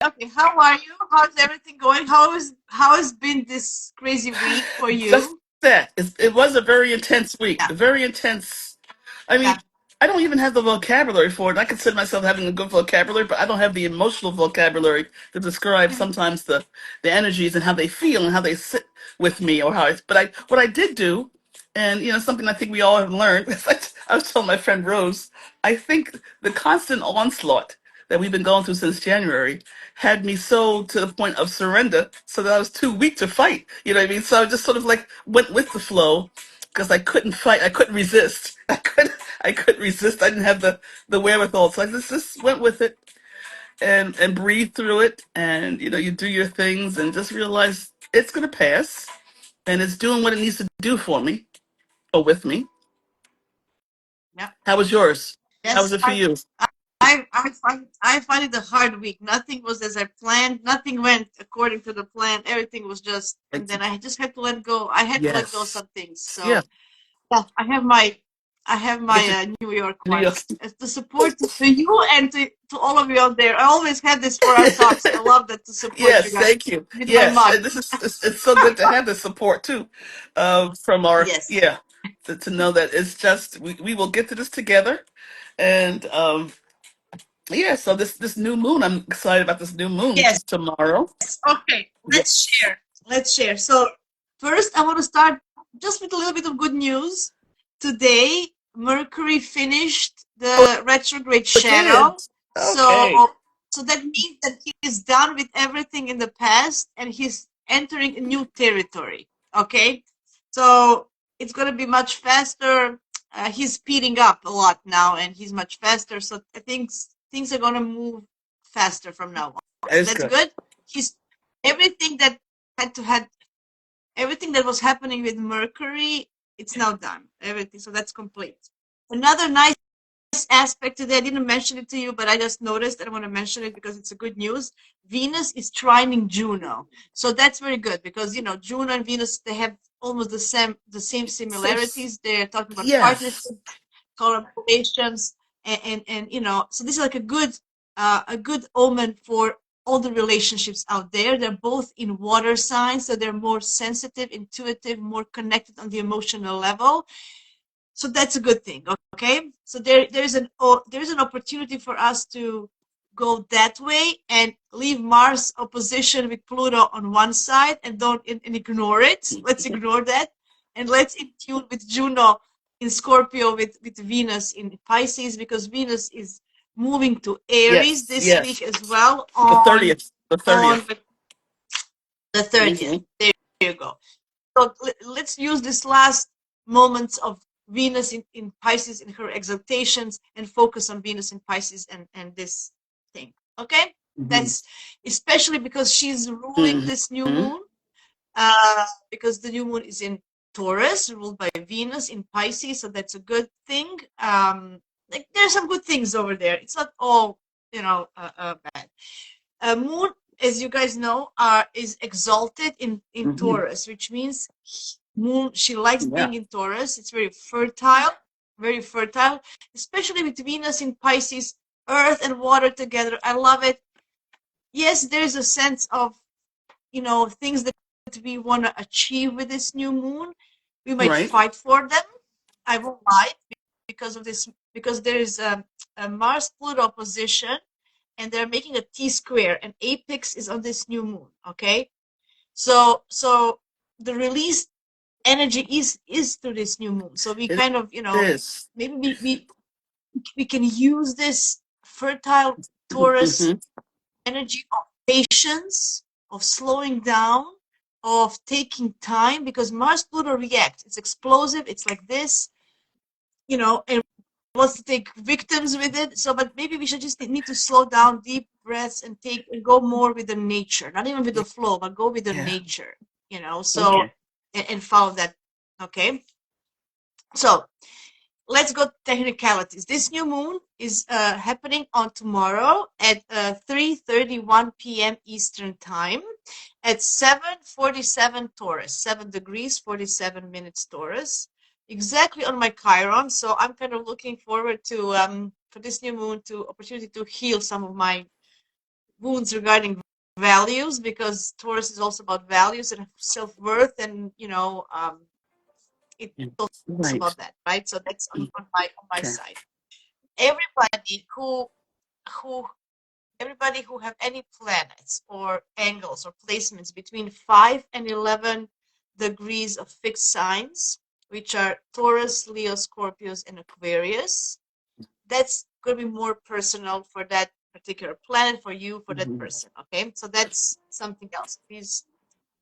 Okay, how are you? How's everything going? How has been this crazy week for Just you? that. It was a very intense week. Yeah, Very intense. I mean, yeah, I don't even have the vocabulary for it. I consider myself having a good vocabulary, but I don't have the emotional vocabulary to describe mhm, sometimes the energies and how they feel and how they sit with me or how. But I what I did do, and something I think we all have learned. I was telling my friend Rose, I think the constant onslaught that we've been going through since January had me so to the point of surrender, so that I was too weak to fight. You know what I mean? So I just sort of like went with the flow because I couldn't fight. I couldn't resist. I couldn't resist. I didn't have the wherewithal. So I just went with it and breathe through it. And you do your things and just realize it's gonna pass, and it's doing what it needs to do for me or with me. yeah. How was yours? How was Yes, it for you? I find it a hard week. Nothing was as I planned. Nothing went according to the plan. Everything was just, and It's, then I just had to let go. I had to let go of yes. some things. Yeah. So yeah, I have my Get to New York New York. ones as the support to you and to all of you out there. I always had this for ourselves. I love that to support you Yes, guys thank you. with my Yes, mug. and it's so good to have the support too, from our Yes, yeah, to know that it's just we will get to this together, and yeah. So this new moon, I'm excited about this new moon, which yes. is tomorrow. Okay, let's Yes. share. Let's share. So first, I want to start just with a little bit of good news. Today, Mercury finished Oh, the retrograde it did. shadow. Okay. So that means that he is done with everything in the past and he's entering a new territory. Okay, so it's going to be much faster. He's speeding up a lot now, and he's much faster. So I think things are going to move faster from now on. That So is that's good. good. He's everything that had everything that was happening with Mercury, it's now done. Everything, so that's complete. Another nice aspect today, I didn't mention it to you, but I just noticed and I want to mention it because it's a good news. Venus is trining Juno. So that's very good because Juno and Venus, they have almost the same Six. similarities. They're talking about Yes. partnership, collaborations, and so this is like a good omen for all the relationships out there. They're both in water signs, so they're more sensitive, intuitive, more connected on the emotional level. So that's a good thing. Okay, so there's an opportunity for us to go that way and leave Mars opposition with Pluto on one side and don't and ignore it. Let's ignore that and let's in tune with Juno in Scorpio with Venus in Pisces, because Venus is moving to Aries Yes. this week Yes. as well The on 30th. The on 30th. the 30th. Hmm. There you go. So let's use this last moments of Venus in Pisces in her exaltations and focus on Venus in Pisces and this thing. Okay? Hmm. That's especially because she's ruling Hmm. this new moon, because the new moon is in Taurus, ruled by Venus in Pisces, so that's a good thing. Like there's some good things over there. It's not all bad. Moon, as you guys know, is exalted in Hmm. Taurus, which means Moon. She likes Yeah. being in Taurus. It's very fertile, especially with Venus in Pisces, Earth and water together. I love it. Yes, there's a sense of things that we want to achieve with this new moon. We might Right. fight for them. I won't lie, because of this, because there is a Mars Pluto opposition, and they're making a T square, and apex is on this new moon. Okay, so the released energy is through this new moon. So we It kind of is. maybe we can use this fertile Taurus Hmm. energy of patience, of slowing down, of taking time, because Mars Pluto reacts. It's explosive. It's like this, and wants to take victims with it. So, but maybe we should just need to slow down, deep breaths, and go more with the nature, not even with the flow, but go with the Yeah. nature. So Okay. and follow that. Okay, so let's go technicalities. This new moon is happening on tomorrow at 3:31 p.m. Eastern time at 7:47 Taurus, 7 degrees 47 minutes Taurus, exactly on my Chiron. So I'm kind of looking forward to for this new moon to opportunity to heal some of my wounds regarding values, because Taurus is also about values and self-worth, and it's also Right. about that, right? So that's on my Okay. side. Everybody who everybody who have any planets or angles or placements between 5 and 11 degrees of fixed signs, which are Taurus, Leo, Scorpios, and Aquarius, that's going to be more personal for that particular planet, for you, for that Mhm. person. Okay, so that's something else. These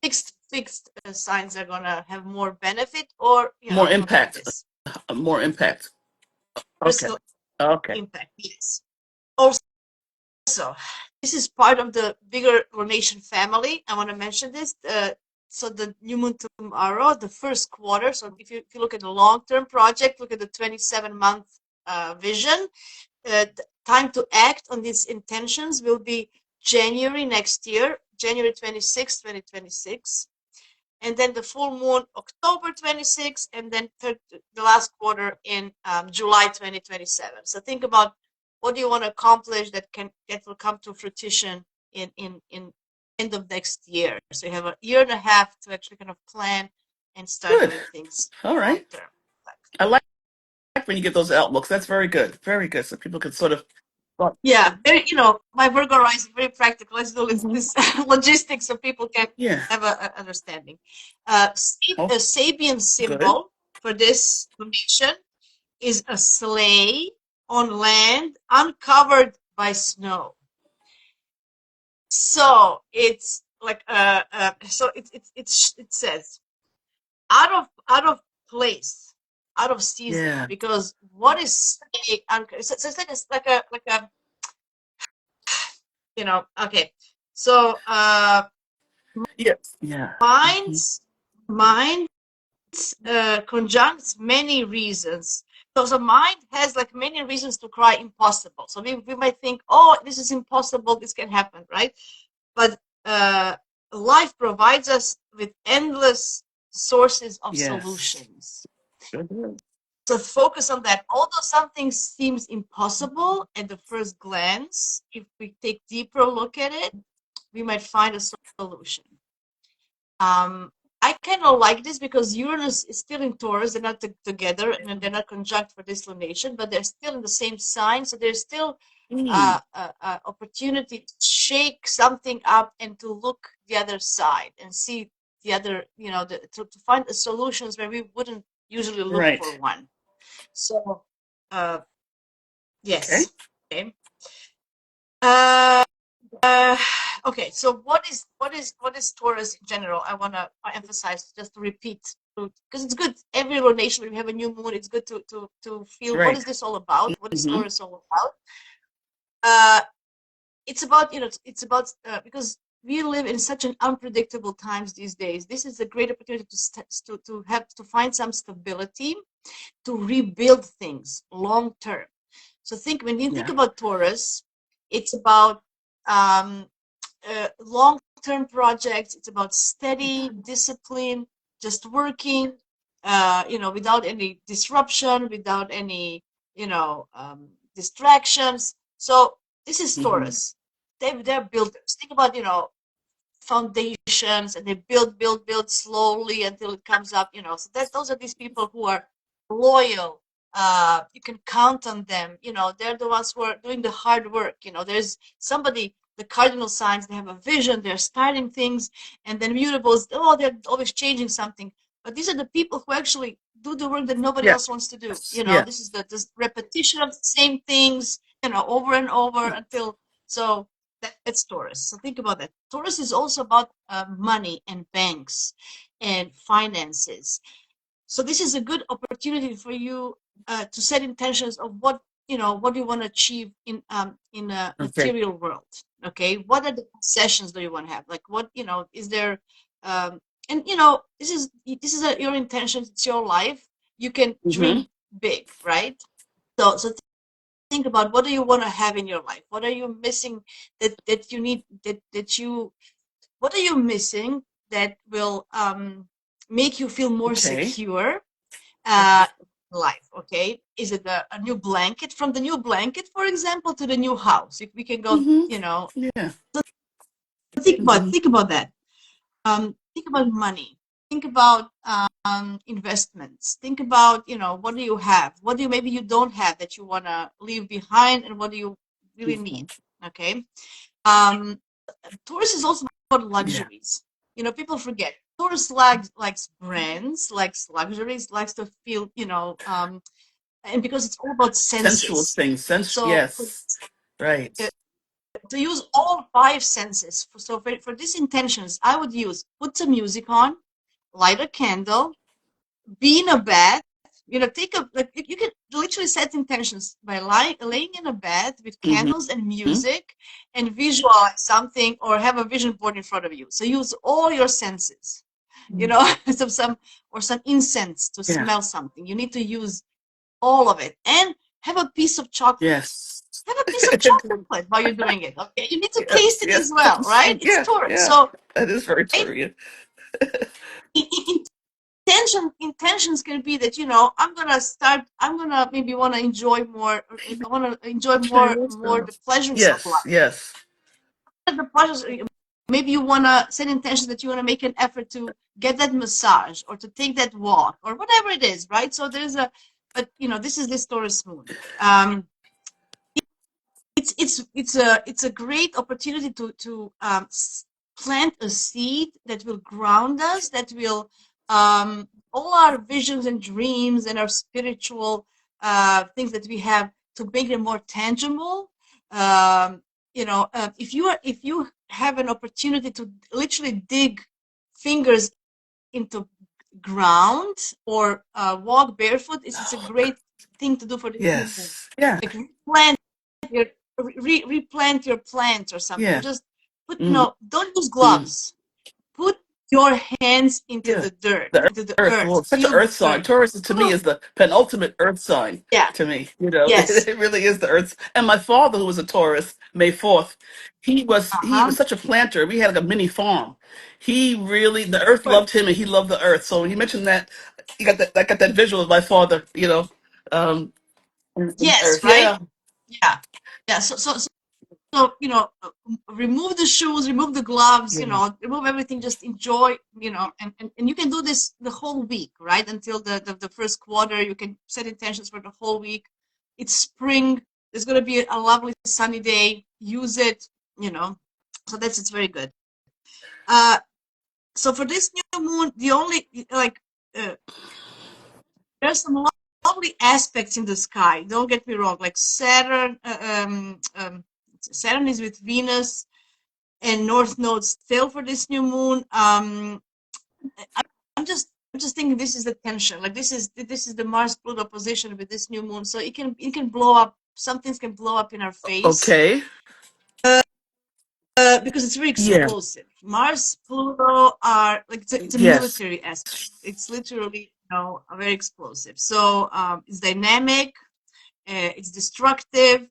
fixed signs are going to have more benefit, or More something like impact. this. More impact. Okay. Personal Okay. impact, yes. Also, this is part of the bigger Lunation family. I want to mention this. So the new moon tomorrow, the first quarter. So if you look at the long-term project, look at the 27-month vision. Time to act on these intentions will be January next year, January 26, 2026. And then the full moon, October 26, and then the last quarter in July 2027. So think about what do you want to accomplish that will come to fruition in end of next year. So you have a year and a half to actually kind of plan and start Good. doing things All long right. term. I like when you get those outlooks. That's very good. Very good. So people can sort of. Well, Yeah, very, my Virgo rising, very practical. Let's do mhm. this logistics so people can Yeah. have a understanding. Oh, A Sabian good. symbol for this formation is a sleigh on land uncovered by snow. So it's like so it says out of place, out of season, Yeah. because what is sleigh so it's like a okay. So Yeah. Yeah. Hmm. minds minds conjuncts many reasons. So mind has like many reasons to cry impossible. So we might think, oh, this is impossible, this can happen, right? But uh, life provides us with endless sources of Yes. solutions. Good. So focus on that. Although something seems impossible at the first glance, if we take deeper look at it, we might find a solution. Um, I kind of like this because Uranus is still in Taurus. They're not together and they're not conjunct for this lunation, but they're still in the same sign. So there's still Mm. opportunity to shake something up and to look the other side and see the other, to find the solutions where we wouldn't usually look for Right. one. So, uh, Okay. yes. Okay. Uh, uh, okay. So what is Taurus in general? I want to emphasize, just to repeat, because it's good. Every lunation when we have a new moon, it's good to feel what is Right. this all about? What is Hmm. Taurus all about? Uh, it's about because we live in such an unpredictable times these days. This is a great opportunity to find some stability, to rebuild things long term. So when you think Yeah. about Taurus, it's about um, long-term projects. It's about steady discipline, just working, without any disruption, without any, distractions. So this is Hmm. Taurus. They're builders. Think about, foundations, and they build slowly until it comes up, so those are these people who are loyal. You can count on them. They're the ones who are doing the hard work. There's somebody, the cardinal signs, they have a vision, they're starting things, and then mutables, oh, they're always changing something. But these are the people who actually do the work that nobody Yes. else wants to do. Yeah. This is the repetition of the same things, over and over until so that's Taurus. So think about that. Taurus is also about money and banks and finances. So this is a good opportunity for you to set intentions of what you want to achieve in a Okay. material world. Okay, what are the possessions that you want to have? Like what is there? And this is your intentions. It's your life. You can Hmm. dream big, right? So think about what do you want to have in your life? What are you missing that you need that you what are you missing that will make you feel more Okay. secure? Uh, life? Okay, is it a new blanket? From the new blanket, for example, to the new house. If we can go, Yeah. think about that. Think about money. Think about investments. Think about, what do you have? What do you maybe you don't have that you want to leave behind, and what do you really need? Okay. Um, Taurus is also about Yeah. luxuries. People forget. Taurus likes brands, likes luxuries, likes to feel, and because it's all about Sensual senses. things. So Yes. Right. to use all five senses. So for these intentions, I would put some music on, light a candle, be in a bed. Take a like you can literally set intentions by laying in a bed with Mm-hmm. candles and music, and visualize something, or have a vision board in front of you. So use all your senses. Some incense to Yeah. smell something. You need to use all of it, and have a piece of chocolate. Yes. Have a piece of chocolate while you're doing it. Okay, you need to Yes. taste it Yes. as well, Something right? sweet. It's Yeah. Taurus, Yeah. so That is very right? true. Yeah. Intentions can be that, I'm gonna maybe want to enjoy more. I want to enjoy more the pleasures of Yes. life. Yes. The pleasures. Maybe you want to set intention that you want to make an effort to get that massage, or to take that walk, or whatever it is, right? So but this is this Taurus moon. It's a great opportunity to plant a seed that will ground us, that will all our visions and dreams and our spiritual things that we have, to make them more tangible. If you have an opportunity to literally dig fingers into ground, or walk barefoot, it's a great thing to do for this new moon. Yes. Yeah. Like, your replant your plants or something, or Yeah. just put, Mm. don't use Mm. gloves. Put your hands into Yeah. the dirt, The into the earth. Well, earth. it's such an Feel the earth sign. earth. Taurus to me Oh, is the penultimate earth sign. yeah. To me, Yes. it really is the earth. And my father, who was a Taurus, May 4th, he was Uh-huh. such a planter. We had like a mini farm. He really, the earth Good. loved him, and he loved the earth. So when you mentioned that, you got that. I got that visual of my father. Um, in the Yes, earth. right? Yeah. Yeah. Yeah. So, remove the shoes, remove the gloves, Yeah. remove everything, just enjoy, and you can do this the whole week, right? Until the first quarter. You can set intentions for the whole week. It's spring. There's going to be a lovely sunny day. Use it, you know. So it's very good. Uh, so for this new moon, the only, like, uh, there's some lovely aspects in the sky. Don't get me wrong. Like Saturn is with Venus, and North Node still for this new moon. I'm just thinking this is the tension. Like, this is the Mars Pluto position with this new moon. So it can blow up. Some things can blow up in our face, Okay. because it's very Yeah. explosive. Mars Pluto are like, it's a Yes. military aspect. It's literally, very explosive. So it's dynamic. It's destructive.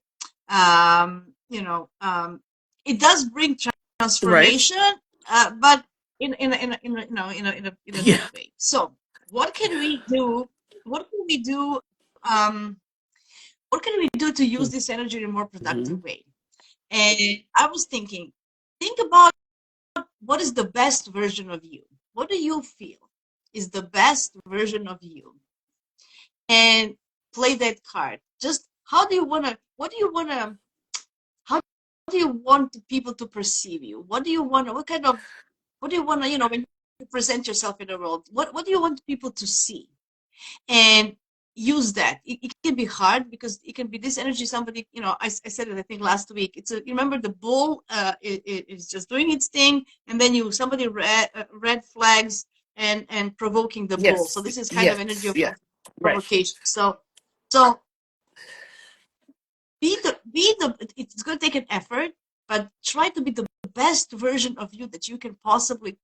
It does bring Right. transformation, but in a Yeah. good way. So what can we do? What can we do? Um, what can we do to use this energy in a more productive Mhm. way? And I was thinking, think about what is the best version of you. What do you feel is the best version of you? And play that card. Just how do you want to? What do you want to? How do you want people to perceive you? What do you want? What kind of? What do you want to? When you present yourself in the world, what do you want people to see? And use that. It can be hard, because it can be this energy. Somebody, I said it, I think, last week. You remember the bull is just doing its thing, and then somebody red flags and provoking the bull. So Yes. this is kind of energy Yes. of Yeah. Right. provocation. So it's going to take an effort, but try to be the best version of you that you can possibly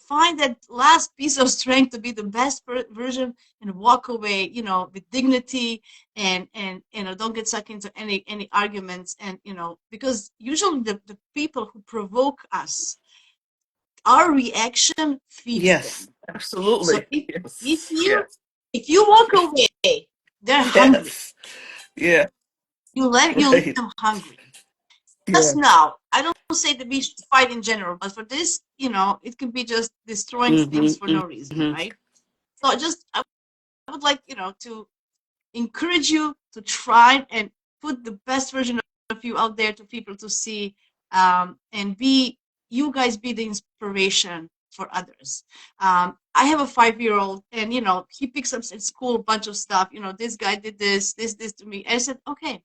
find that last piece of strength to be the best version, and walk away, with dignity, and don't get sucked into any arguments, and because usually the people who provoke us, our reaction feeds Yes. them. So Absolutely. if Yes. you Yes. if you walk away They're hungry. Yes. Yeah. You leave Right. them hungry. Yeah. Just now, I don't say that we should fight in general, but for this, it can be just destroying things for Mm-hmm. no reason, Mm-hmm. right? So I would like, to encourage you to try and put the best version of you out there to people to see, and you guys be the inspiration for others. I have a 5-year-old, and he picks up at school a bunch of stuff. This guy did this to me. I said, okay,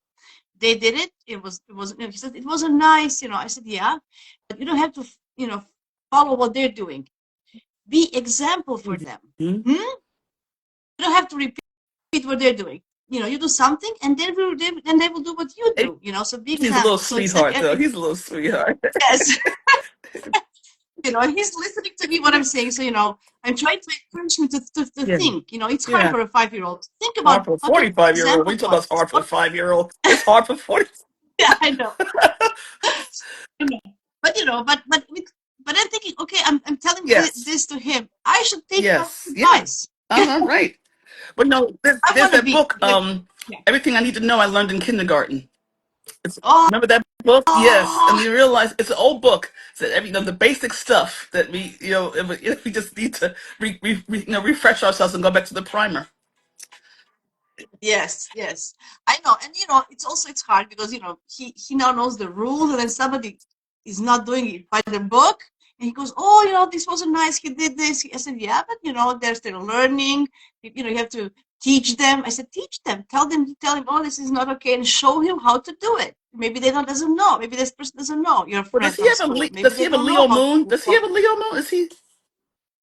they did it. It wasn't. He said it wasn't nice. I said, yeah, but you don't have to, follow what they're doing. Be example for them. Mm-hmm. Hmm? You don't have to repeat what they're doing. You do something, and they will do what you do. So be He's a little example. So it's like, sweetheart, though. He's a little sweetheart. yes, he's listening to me what I'm saying. So I'm trying to encourage him to Yeah. think. It's hard Yeah. for a 5-year-old. Think Hard about for a what kind of 45-year-old. example We you talk want. about hard for a What? 5-year-old. It's hard for 40. Yeah, I know. I know. But I'm thinking, okay, I'm telling Yes. this to him. I should take your Yes. Yeah. advice. Uh-huh. Right. But no, I there's want to that be book, like, yeah. Everything I Need to Know I Learned in Kindergarten. Oh, Remember that book? Yes. And you realize it's an old book. So the basic stuff that we, we just need to refresh ourselves and go back to the primer. yes, yes. I know. And it's hard because he now knows the rules, and then somebody is not doing it by the book, and he goes, oh, this wasn't nice, he did this. I said, yeah, but they're still learning. You have to teach them. I said, teach them, tell him, oh, this is not okay, and show him how to do it. Maybe they doesn't know. Maybe this person doesn't know, your Well, friend from school. Maybe does he they have a don't know Leo how moon? to Does he work. have a Leo moon? Is he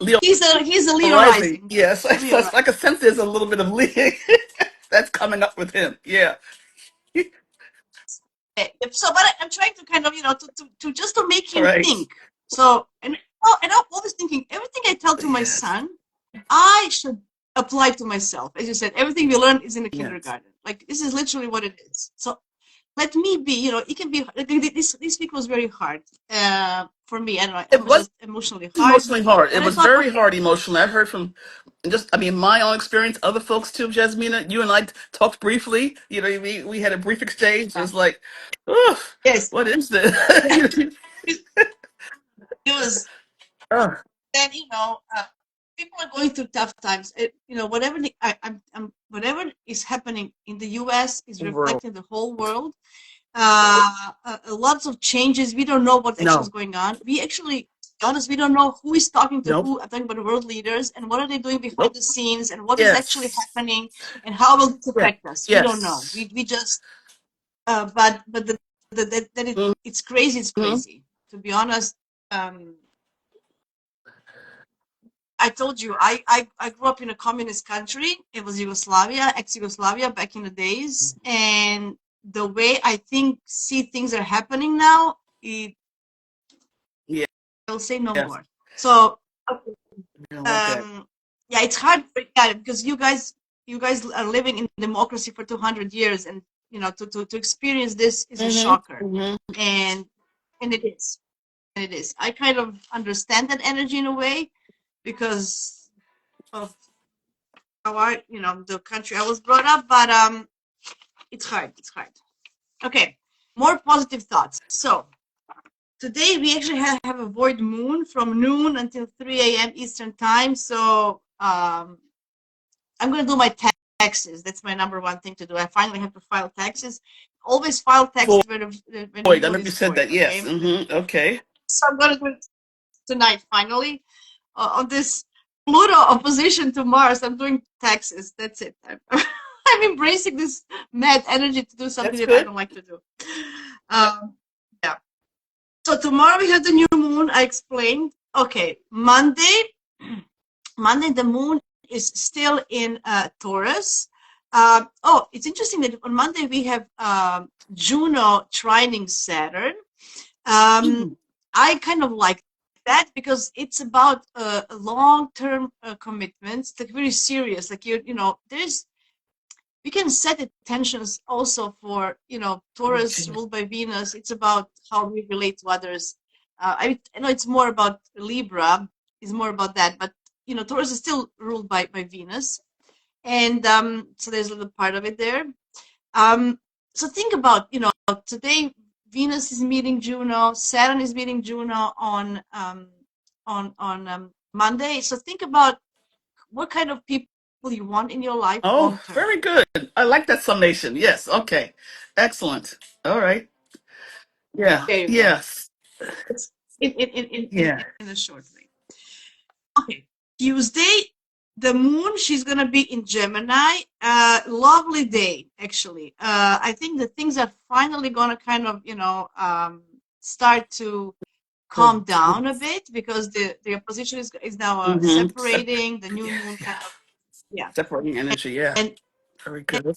Leo He's a Leo rising? rising. Yes. Leo I can sense there's a little bit of Leo that's coming up with him. Yeah. So, but I'm trying to kind of, just to make him Right. think. So, and I'm always thinking, everything I tell to my Yes. son, I should apply to myself. As you said, everything we learn is in the Yes. kindergarten. Like, this is literally what it is. So let me be, it can be, like, this week was very hard for me. I don't know, I It was was just emotionally hard. emotionally hard. But It I was thought, very okay, hard emotionally. I've heard from my own experience, other folks too, Jasmina. You and I talked briefly. We had a brief exchange. It yeah, was like, ugh, yes, what is this? yeah, it was. Ugh, Then people are going through tough times. Whatever whatever is happening in the U.S. is world. reflecting the whole world. Lots of changes. We don't know what actually is No. going on. We actually, to be honest, we don't know who is talking to Nope. who. I'm talking about the world leaders, and what are they doing behind Nope. the scenes, and what is actually Yes. happening, and how will this Yeah. affect us? We don't know. Yes. We just but that it's crazy. It's Mm-hmm. crazy. To be honest, um, I told you, I grew up in a communist country. It was Yugoslavia, ex-Yugoslavia back in the days. And the way I see things are happening now, Yeah. I'll say no Yes. more. So, I don't want that. yeah, it's hard, because you guys are living in democracy for 200 years, and to experience this is a Mm-hmm. shocker. Mm-hmm. And it is. And it is. I kind of understand that energy in a way because of how the country I was brought up, but it's hard. It's hard. Okay, more positive thoughts. So today we actually have a void moon from noon until 3 a.m. Eastern time. So I'm gonna do my taxes. That's my number one thing to do. I finally have to file taxes. Always file taxes when the Void. I moon remember you is said void. that. Yes. Okay, Mm-hmm. Okay. so I'm gonna do it tonight finally. On this Pluto opposition to Mars, I'm doing taxes. That's it. I'm embracing this mad energy to do something That's that I good. don't like to do. Um, yeah. So tomorrow we have the new moon. I explained. Okay, Monday. Monday the moon is still in Taurus. It's interesting that on Monday we have Juno trining Saturn. Um, Mm. I kind of like that because it's about long-term commitments, like very serious. Like there's we can set intentions also for Oh, Taurus geez. ruled by Venus. It's about how we relate to others. I know it's more about Libra, is more about that, but Taurus is still ruled by Venus. And so there's a little part of it there. So think about, today Venus is meeting Juno, Saturn is meeting Juno on Monday. So think about what kind of people you want in your life Oh, long term. very good. I like that summation. Yes. Okay. Excellent. All right. Yeah. There you go. Yes. It's in Yeah. in a short way. Okay, Tuesday, the moon, she's gonna be in Gemini. Lovely day, actually. I think the things are finally gonna kind of, start to calm Good. down a bit because the opposition is now Mm-hmm. separating. The new Yeah. moon Yeah. kind of, yeah, Separating energy. Yeah. and Very good.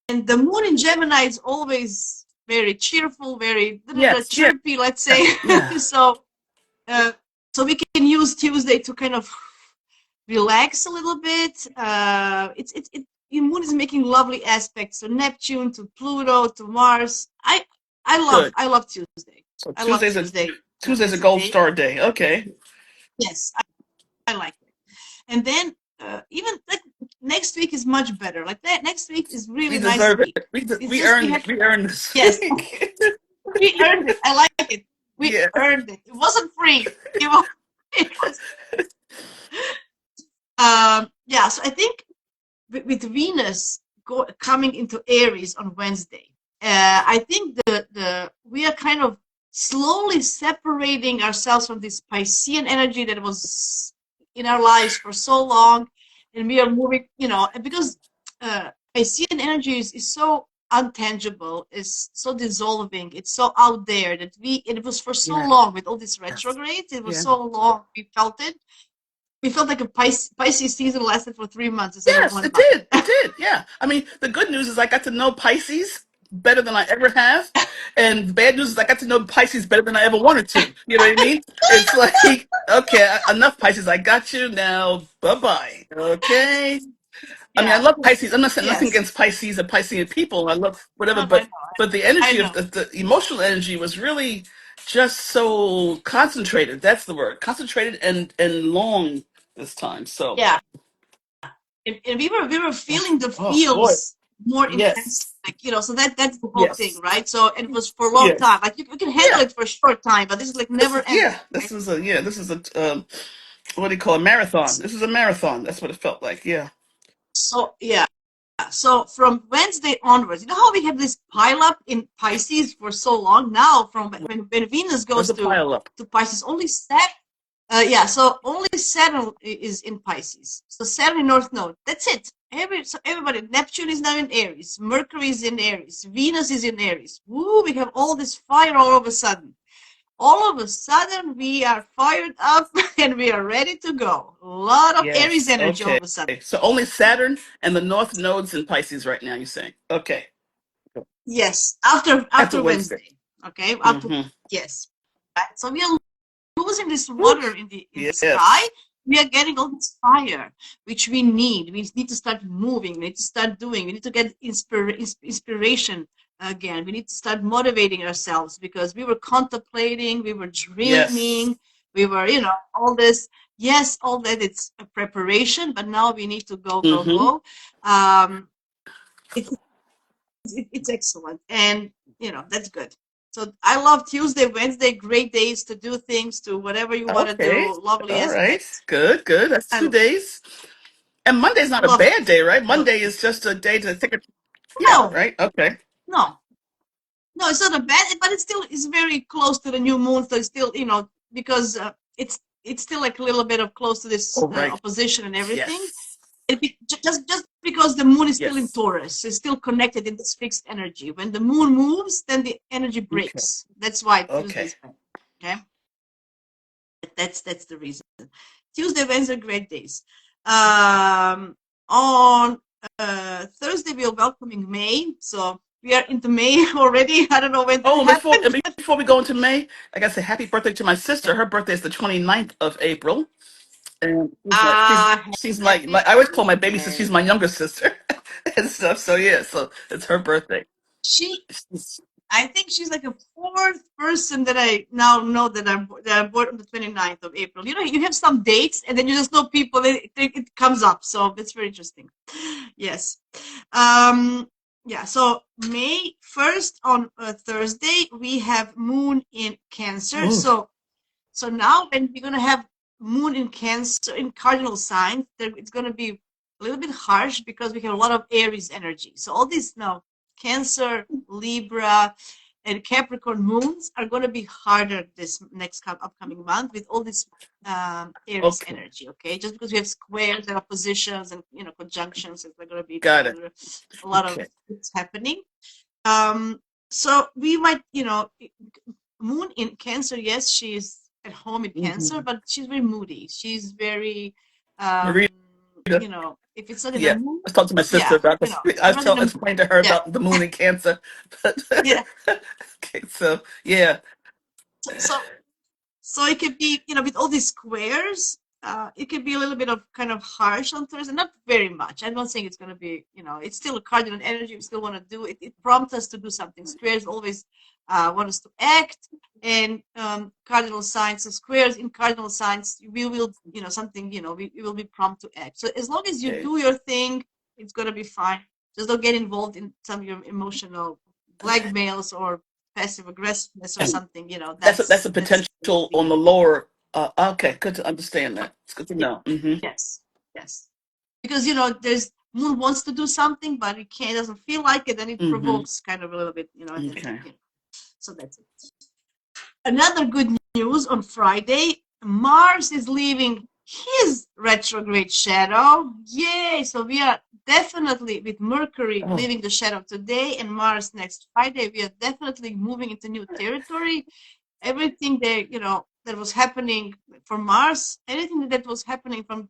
and the moon in Gemini is always very cheerful, very Yes. Yeah. chirpy, let's say. Yeah. So uh, so we can use Tuesday to kind of relax a little bit. The moon is making lovely aspects to Neptune, to Pluto, to Mars. Good. I love Tuesday. So I love Tuesday Tuesday's a as a gold day. star day. Okay. Yes, I like it. And then even like next week is much better. Like that next week is We really nice deserve week. it. It's just We earned this yes, week. we earned it. I like it. We Yeah. earned it. It wasn't free. It was yeah. So I think with Venus coming into Aries on Wednesday, I think the we are kind of slowly separating ourselves from this Piscean energy that was in our lives for so long, and we are moving, because Piscean energy is so untangible, is so dissolving, it's so out there that it was for so Yeah. long with all these Yes. retrogrades, it was Yeah. so long we felt it. We felt like a Pisces season lasted for 3 months instead of Yes, one it month. did. It did. Yeah. I mean, the good news is I got to know Pisces better than I ever have, and the bad news is I got to know Pisces better than I ever wanted to. You know what I mean? It's like, okay, enough Pisces. I got you now. Bye bye. Okay. I mean, I Yeah. love Pisces. I'm not saying nothing Yes. against Pisces and Piscean people. I love whatever, No, no, but the I energy of know. the emotional energy was really just so concentrated. That's the word, concentrated and long this time. So, Yeah. And we were feeling the oh boy, feels more intensely, yes, like, so that's the whole thing, yes, right? So it was for a long time. yes, Like you can handle yeah. it for a short time, but this is like never ending, right? This is a what do you call a marathon? This is a marathon. That's what it felt like. Yeah. So yeah. So from Wednesday onwards, you know how we have this pile up in Pisces for so long? Now, from when Venus Where's goes the pile up? to Pisces, only yeah, so only Saturn is in Pisces. So Saturn in North Node. That's it. Everybody, Neptune is now in Aries. Mercury is in Aries. Venus is in Aries. Woo, we have all this fire all of a sudden. All of a sudden, we are fired up and we are ready to go. A lot of Aries Yes. energy all Okay. of a sudden. So only Saturn and the North nodes in Pisces right now. You're saying? Okay. Yes, after After after Wednesday. Wednesday. Okay, after Mm-hmm. yes. Right. So we are losing this Whew. water in the sky. Yes. We are getting all this fire, which we need. We need to start moving. We need to start doing. We need to get inspiration again. We need to start motivating ourselves because we were contemplating, we were Yes. dreaming, we were, all this. Yes, all that it's a preparation, but now we need to go, go, Mm-hmm. go. Um, it's it's excellent, and that's good. So I love Tuesday, Wednesday, great days to do things, to whatever you want to Okay. do. Lovely All right. aspects. Good. Good. That's I 2 days. And Monday's not a love bad it. day, right? Love Monday it. is just a day to take a. Yeah. No, Right. Okay. no, no. It's not a bad, but it's still is very close to the new moon. So it's still, because it's still like a little bit of close to this Oh, right. opposition and everything. Yes. Just because the moon is still in Yes. Taurus, it's still connected in this fixed energy. When the moon moves, then the energy Okay. breaks. That's why Tuesday Okay. is bad. Okay, that's the reason. Tuesday, Wednesday, great days. On Thursday, we are welcoming May, so we are into May already. I don't know when that Oh, happened. before we go into May, I gotta say happy birthday to my sister. Her birthday is the 29th of April. And Ah, she's happy I always call my baby sister, she's birthday. my younger sister and stuff. So yeah, so it's her birthday. She She's- I think she's like a fourth person that I now know that I'm born on the 29th of April. You have some dates and then you just know people, it comes up. So it's very interesting. Yes. Yeah, so May 1st on Thursday, we have Moon in Cancer. Oh, So now when we're going to have Moon in Cancer in cardinal signs, it's going to be a little bit harsh because we have a lot of Aries energy. So all these now Cancer, Libra, and Capricorn moons are going to be harder this next upcoming month with all this Aries okay. energy. Okay, just because we have squares and oppositions and conjunctions, it's going to be Got it. a lot of Okay. it's happening. So we might, Moon in Cancer, yes, she's at home in Cancer, Hmm. but she's very moody. She's very, Marita. if it's not in the Yeah. mood, I talked to my sister yeah, about this. I I'm was not in the mood. explained to her Yeah, about the moon and Cancer. But yeah. okay, so yeah. So it could be, with all these squares, it could be a little bit of kind of harsh on Thursday, not very much. I'm not saying it's going to be, it's still a cardinal energy. We still want to do it. It prompts us to do something. Squares always want us to act, and cardinal signs, so squares in cardinal signs, we will, something, we will be prompt to act. So as long as you Okay. do your thing, it's going to be fine. Just don't get involved in some of your emotional blackmails or passive aggressiveness or And something, that's a that's potential on the lower. Okay, good to understand that. It's good to yeah, know. Hmm. yes, yes. Because there's Moon wants to do something, but it can't, doesn't feel like it, and it Hmm. provokes kind of a little bit, and then Okay. so that's it. Another good news on Friday, Mars is leaving his retrograde shadow. Yay! So we are definitely with Mercury Oh, leaving the shadow today and Mars next Friday. We are definitely moving into new territory. Everything that was happening for Mars, anything that was happening from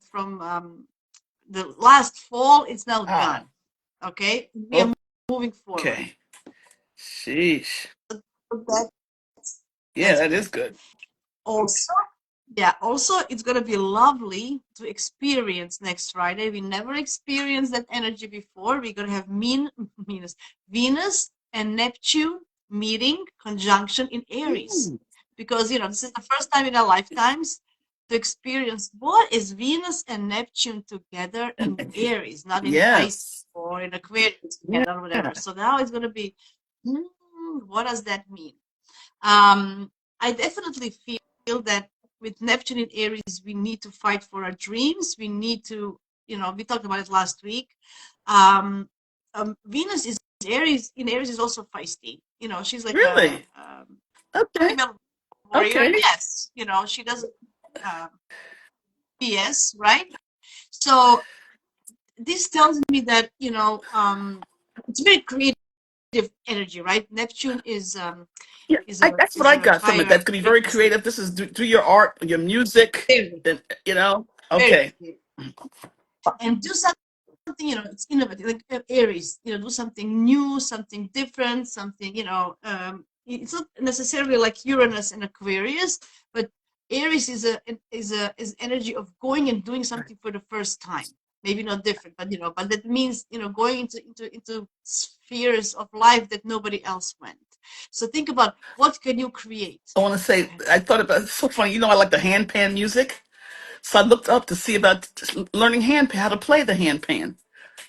the last fall, it's now ah, done. Okay, we are moving forward. okay. Sheesh. So Yeah, that's that good. is good. Also, yeah, also it's gonna be lovely to experience next Friday. We never experienced that energy before. We're gonna have Venus and Neptune meeting conjunction in Aries. Mm. Because this is the first time in our lifetimes to experience what is Venus and Neptune together And, in Aries, not in Pisces yes. or in Aquarius Yeah. together or whatever. So now it's gonna be, what does that mean? I definitely feel that with Neptune in Aries, we need to fight for our dreams. We need to, we talked about it last week. Um, Venus is Aries is also feisty. She's like a, Really? Okay. female warrior. Okay. Yes, she doesn't um, BS, right? So this tells me that it's very creative energy, right? Neptune Yeah, that's what is I a got from it. higher That's gonna be very frequency. creative. This is through your art, your music, Very, and very okay. creative. And do something, it's innovative, like Aries, do something new, something different, something, it's not necessarily like Uranus and Aquarius, but Aries is energy of going and doing something for the first time. Maybe not different, but that means, going into spheres of life that nobody else went. So think about what can you create? I want to say I thought about it's so funny. I like the handpan music, so I looked up to see about learning handpan, how to play the handpan.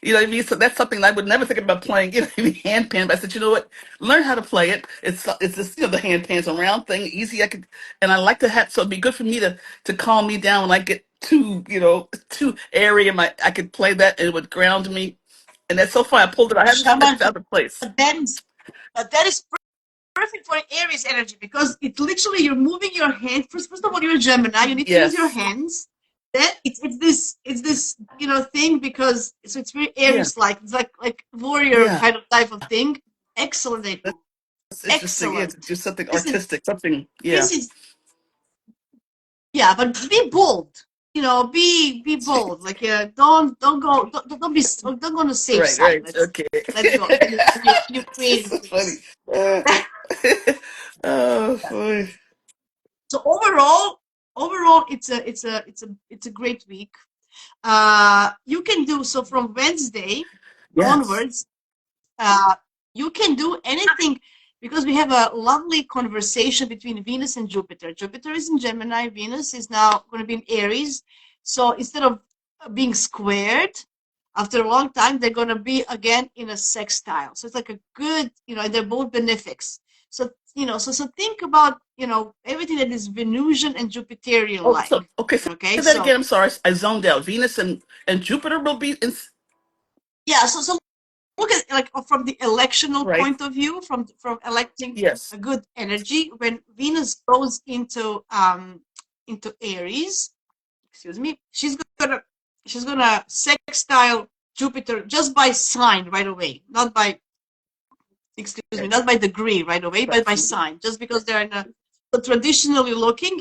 You know what I mean? So that's something I would never think about playing, handpan. But I said, you know what? Learn how to play it. It's just the handpan's a round thing, easy. And I like to have. So it'd be good for me to calm me down when I get too airy. I could play that and it would ground me. And that's so fun. I pulled it. I haven't Shaman, found a place. that is perfect for Aries energy because it's literally you're moving your hand. First of all, you're a Gemini. You need to use your Yes. hands. Then it's this thing because it's very Yeah. Aries like. It's like warrior Yeah. kind of type of thing. Excellent, That's interesting. Yeah, to excellent. do something Listen, artistic, something. Yeah. this is yeah, but be bold. Be bold. Like don't go don't go on the safe Right. side. Right. Let's Okay. let's go in your It's creative so funny. things. Oh, boy. So overall, it's a great week. You can do so from Wednesday Yes. onwards. Uh, you can do anything because we have a lovely conversation between Venus and Jupiter. Jupiter is in Gemini. Venus is now going to be in Aries. So instead of being squared, after a long time, they're going to be again in a sextile. So it's like a good, and they're both benefics. So, so think about, everything that is Venusian and Jupiterian Oh, like. so okay, say Okay. that So, again. I'm sorry, I zoned out. Venus and Jupiter will be in, yeah. So look at like from the electional right. point of view, from electing Yes, a good energy. When Venus goes into Aries, excuse me, gonna she's gonna sextile Jupiter just by sign right away, not by excuse me, right, not by degree right away, but by right. sign, just because they're in a, so traditionally looking,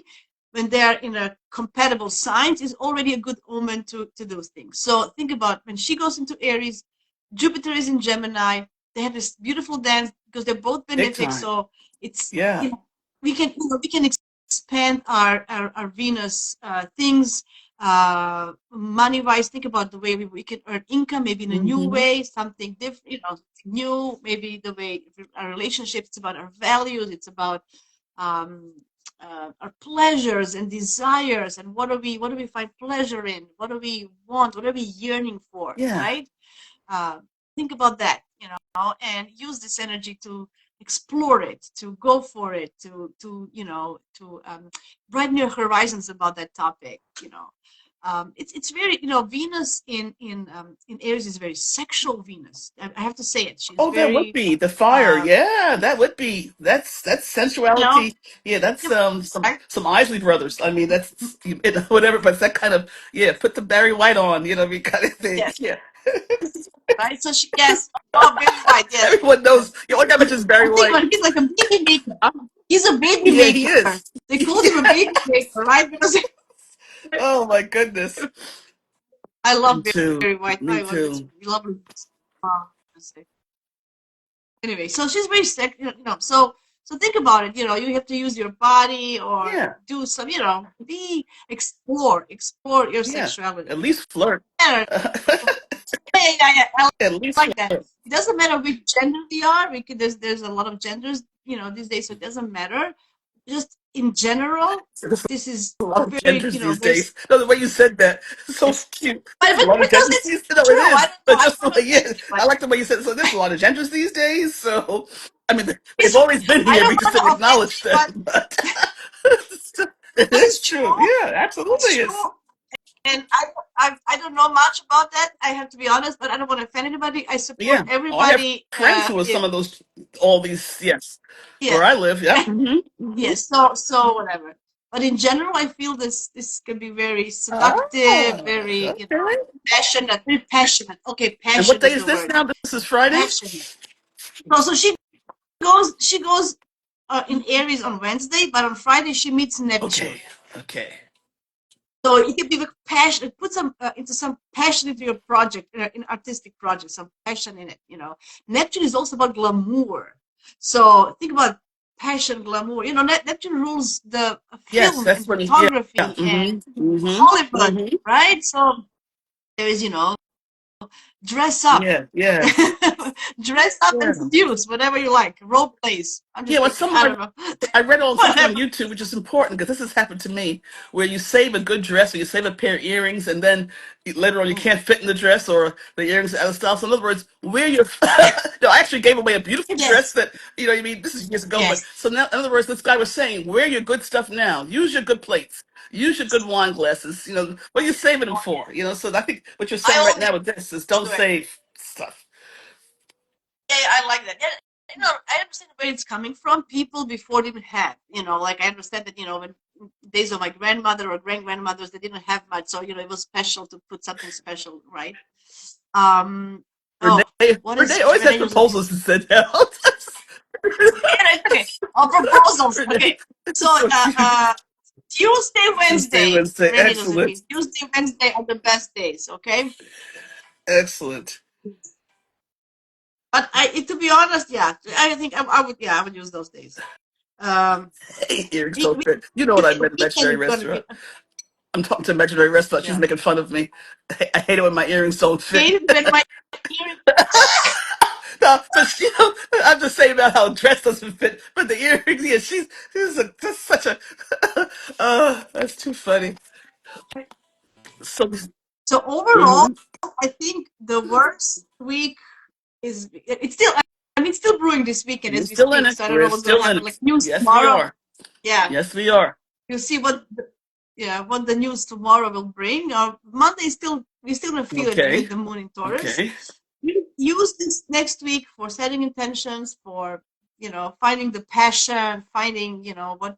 when they're in a compatible signs, is already a good omen to those things. So think about when she goes into Aries, Jupiter is in Gemini, they have this beautiful dance because they're both Big benefic. time. So it's, Yeah. we can expand our Venus things, money wise. Think about the way we can earn income, maybe in a new Hmm. way, something different, new, maybe the way our relationships, it's about our values, it's about um, our pleasures and desires, and what do we find pleasure in, what do we want, what are we yearning for, Yeah. right? uh, think about that, and use this energy to explore it, to go for it, to broaden your horizons about that topic. It's very, Venus in Aries is very sexual. Venus, I have to say it. She's Oh, that would very, be the fire. uh, Yeah, that would be. That's you know, sensuality. Yeah, that's right? some Isley Brothers. I mean, that's whatever. But it's that kind of, yeah. Put the Barry White on. You know, what I mean, kind of thing. Yes, Yeah. right. So she, yes, oh, Barry White, yes, Everyone yes. knows. You only got mentions Barry I'm thinking White. about, he's like a baby maker. He's a baby Yeah, he maker. is. They called him a baby maker, right? Because Oh my goodness. I Me love too. Barry White. Me I love it. too. Lovely. Wow. Anyway, so she's very sick, so think about it. You have to use your body or Yeah. do some, be explore your Yeah. At sexuality. least flirt. Yeah, yeah, I At least like that. flirt. It doesn't matter which gender we are. There's a lot of genders, these days, so it doesn't matter. Just in general, There's this is a lot of very, genders these very, days. No, the way you said that, it's so yes. cute. But There's a lot of because genders it's these days. No, it true. I is. don't know. But I just the don't want way, to yeah, offend I anybody. like the way you said it. So there's a lot of genders these days. So, I mean, they've It's always been I here. don't We just want to didn't offend acknowledge them. anybody, But it but is it's true. true. Yeah, absolutely It's is. true. And I don't know much about that. I have to be honest, but I don't want to offend anybody. I support Yeah. Oh, I have everybody. friends who are some of those, all these, yes, where Yes, I live. Yep. Hmm. yes. So whatever. But in general, I feel this can be very seductive, Oh, very, okay. passionate, very passionate. Okay, And what passion day is is the this word. now? This is Friday? Passionate. So she goes in Aries on Wednesday, but on Friday she meets Okay. Neptune. Okay. So it can be like passion. Put some into some passion into your project, in artistic project, some passion in it. Neptune is also about glamour. So think about passion, glamour. Neptune rules the Yes, film that's and when he, yeah. photography and Mm-hmm. Mm-hmm. Hollywood, Mm-hmm. right? So there is, dress up, Yeah, yeah. dress up and Yeah. seduce, whatever you like. Role plays. I'm Yeah, just well, kidding. some I of don't know. I read all something on Whatever. YouTube, which is important because this has happened to me, where you save a good dress or you save a pair of earrings, and then later on you Mm. can't fit in the dress or the earrings are out of style. So in other words, wear your Yes. no, I actually gave away a beautiful dress Yes. that what I mean, this is years ago, but Yes. so now in other words, this guy was saying, wear your good stuff now. Use your good plates. Use your good wine glasses. What are you saving them Oh, for? So I think what you're I saying right always now with this is don't do it. save stuff. Yeah, I like that. Yeah, I understand where it's coming from. People before didn't have, like I understand that, when days of my grandmother or great grandmothers, they didn't have much, so it was special to put something special, right? Um. Oh, what Renee is always has Renee just looking? proposals to send out. Yeah, it's okay. Oh, proposals. Renee, Okay. this So, is so cute. Tuesday, Tuesday, Wednesday. Wednesday. Renee just Excellent. agreed. Tuesday, Wednesday are the best days. Okay. Excellent. But to be honest, yeah, I think I would use those days. Um, Hey, earrings we, so we, good. You know what I meant, weekend imaginary is gonna be, restaurant. I'm talking to imaginary restaurant. She's yeah. making fun of me. I hate it when my earrings don't fit. Hated when my earring. No, but I'm just saying about how dress doesn't fit, but the earrings, yeah, that's such a, that's too funny. So, So overall, mhm. I think the worst week is it's still. I mean, it's still brewing this weekend We're as we still in speak. it. So I don't know We're what's going to still in happen. it. Like news Yes, we tomorrow. are. Yeah, Yes, we are. you'll see what the news tomorrow will bring. Monday is still we're still gonna feel it Okay. with the moon in Taurus. Okay. You use this next week for setting intentions, for finding the passion, finding what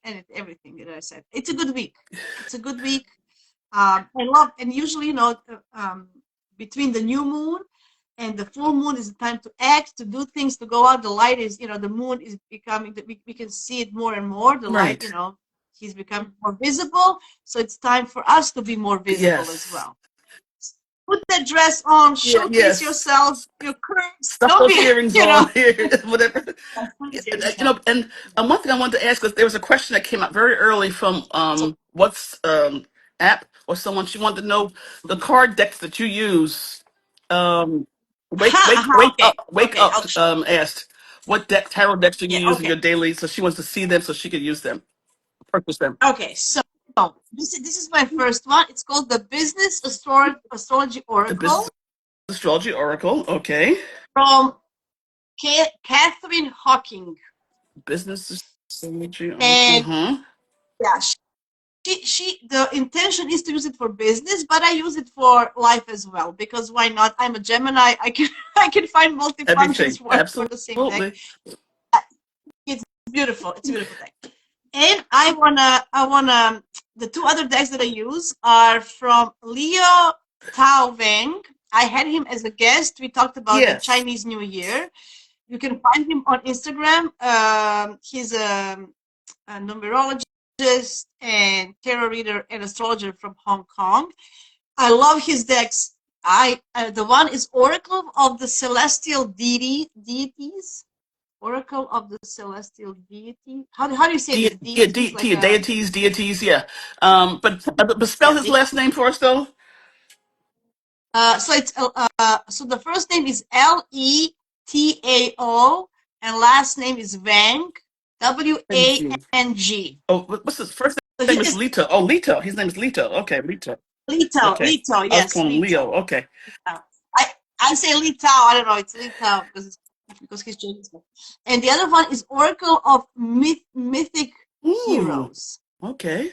and everything that I said. It's a good week. It's a good week. I love, and usually between the new moon and the full moon is the time to act, to do things, to go out. The light is, the moon is becoming, we can see it more and more. The light, Right. he's becoming more visible. So it's time for us to be more visible as Yes. well. Put that dress on, Yeah. showcase Yes. yourself, your curves. Stuff Don't those be, earrings you on know. here, whatever. Yeah, Put the earrings on. and one thing I wanted to ask was there was a question that came up very early from So, what's app or someone. She wanted to know the card decks that you use. Um, okay, wake okay. up. Asked what tarot decks do you Yeah, use in okay. your daily, so she wants to see them so she could use them, purchase them. Okay, so this is my first one. It's called the Business Astrology The Business Oracle Astrology Oracle. Okay. from Catherine Hawking, Business Astrology Oracle. and Huh. yeah, she the intention is to use it for business, but I use it for life as well because why not? I'm a Gemini. I can I can find multi-functions Everything. for the same deck. Absolutely. It's beautiful. It's a beautiful deck. And I wanna the two other decks that I use are from Leo Tao Weng. I had him as a guest. We talked about the Yes. Chinese New Year. You can find him on Instagram. He's a numerologist and tarot reader and astrologer from Hong Kong. I love his decks. I the one is Oracle of the Celestial Deities. Oracle of the Celestial Deity. How do you say this? Yeah, Deities, like a deities, yeah. But spell yeah. his last name for us, though. So the first name is Letao, and last name is Wang, Thank Wang. Oh, what's his first So he name? Is is Lito. Oh, Lito. His name is Lito. Okay, Lito. Okay, Lito. I was Yes, calling him Leo. Lito. Okay, I I say Litao. I don't know. It's Litao because he's Chinese. And the other one is Oracle of Mythic ooh, Heroes. okay.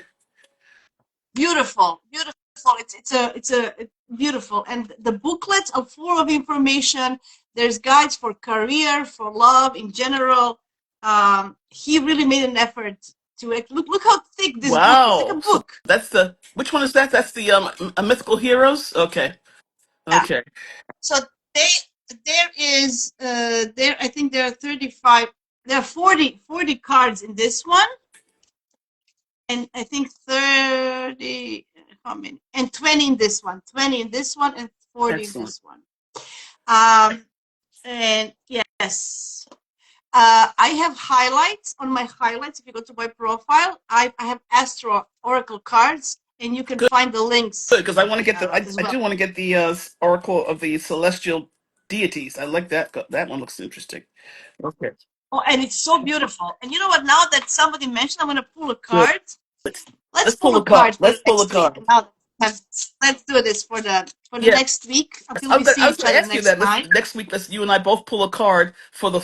Beautiful, beautiful. It's beautiful, and the booklets are full of information. There's guides for career, for love in general. He really made an effort to look how thick this book is. It's like Wow. a So book. that's the which one is that? That's the mythical heroes. Okay, Yeah. okay. So they there is there I think there are 35. There are 40 cards in this one, and I think 30. How many? And 20 in this one. 20 in this one, and 40 in Excellent. this one. And yes, I have highlights on my highlights. If you go to my profile, I have Astro Oracle cards, and you can Good, find the links because I want to get as I well. do want to get the Oracle of the Celestial Deities. I like that. That one looks interesting. Okay, Oh, and it's so beautiful. And you know what? Now that somebody mentioned, I'm going to pull a good. card. Let's Let's pull pull a a card. card for Let's the pull a next week. card. Now, let's do this for the Yeah, next week until we I see was each going to other ask you next that. Let's time. next week. Let's you and I both pull a card for the